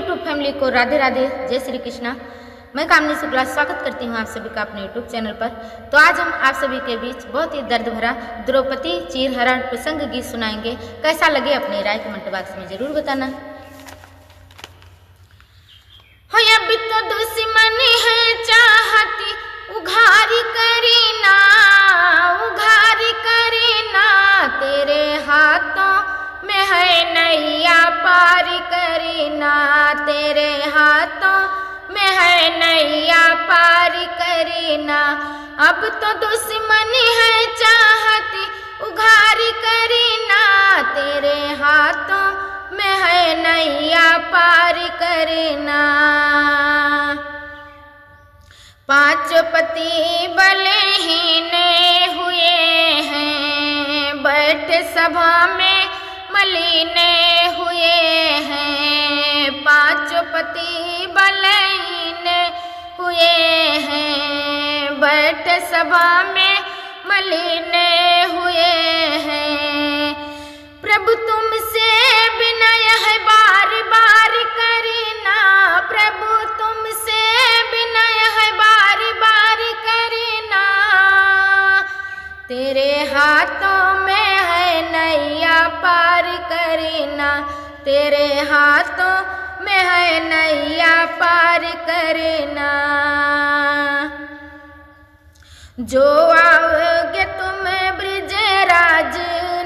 YouTube family को राधे राधे, जय श्री कृष्णा। मैं कामनी शुक्ला स्वागत करती हूँ आप सभी का अपने यूट्यूब चैनल पर। तो आज हम आप सभी के बीच बहुत ही दर्द भरा द्रौपदी चीरहरण प्रसंग गीत सुनाएंगे। कैसा लगे अपनी राय कमेंट बॉक्स में जरूर बताना। हो अभी तो दुश्मन है चाहती उघारी करीना, उघारी करीना, तेरे हाथों में है नैया पारी करीना, तेरे हाथों में है नैया पारी करीना। अब तो दुश्मन है चाहती उघारी करीना, तेरे हाथों में है नैया पारी करीना। पांचों पति बलहीन हुए हैं, बैठ सभा में मलिन हुए हैं। पांचों पति बलहीन हुए हैं, बैठ सभा में मलिन हुए हैं। प्रभु तुमसे विनय है बार बार करीना, प्रभु तुमसे विनय है बार बार करीना, तेरे हाथों में है नैया पार करीना, तेरे हाथों में है नैया पार करीना। जो आओगे तुम ब्रिजराज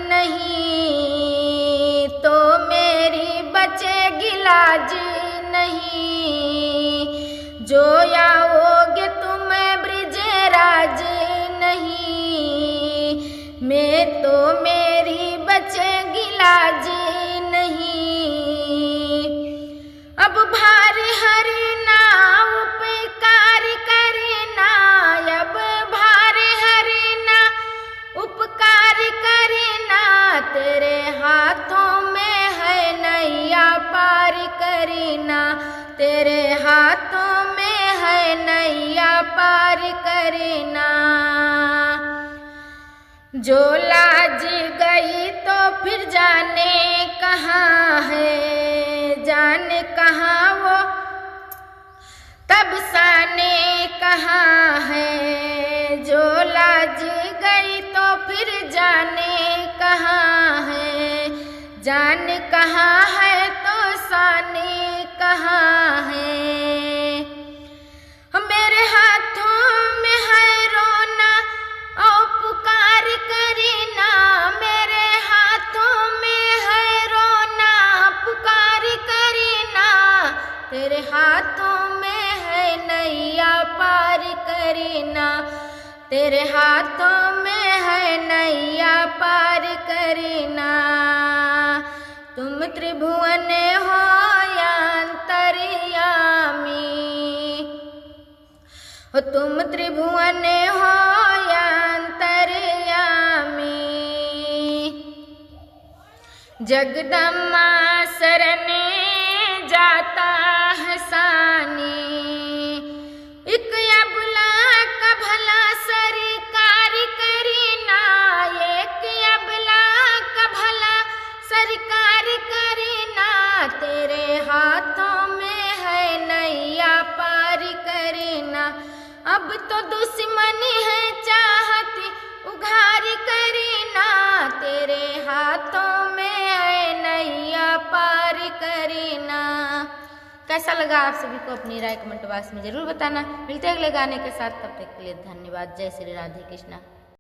नहीं, तो मेरी बचेगी लाज नहीं। जो आओगे तुम ब्रिजराज नहीं, मैं तो मेरी बचेगी लाज नहीं। अब भार हरिना उपकार करीना, अब भार हरिना उपकार करीना, तेरे हाथों में है नैया पार करीना, तेरे हाथों में है नैया पार करीना। जो लाज गई तो फिर जाने कहाँ है, जाने कहाँ वो तब साने कहाँ है। जो लाज गई तो फिर जाने कहाँ है, जान कहाँ है तो साने कहाँ है। मेरे हाथों में है रोना और पुकार करीना, मेरे हाथों में है रोना पुकार करीना, तेरे हाथों में है नैया पार करीना, तेरे हाथों में है नैया पार करीना। तुम त्रिभुवन हो या अंतर्यामी, हो तुम त्रिभुवन हो या अंतर्यामी। जगदम्बा शरण जाता है सानी, एक अबला का भला सरकार करीना, एक अबला का भला सरकार करीना, तेरे हाथों में है नैया पार करीना। अब तो दुश्मन है चाहती उघारी करीना, तेरे हाथों में है नैया पार करीना। कैसा लगा आप सभी को अपनी राय कमेंट बॉक्स में जरूर बताना। मिलते हैं अगले गाने के साथ, तब तक के लिए धन्यवाद। जय श्री राधे कृष्णा।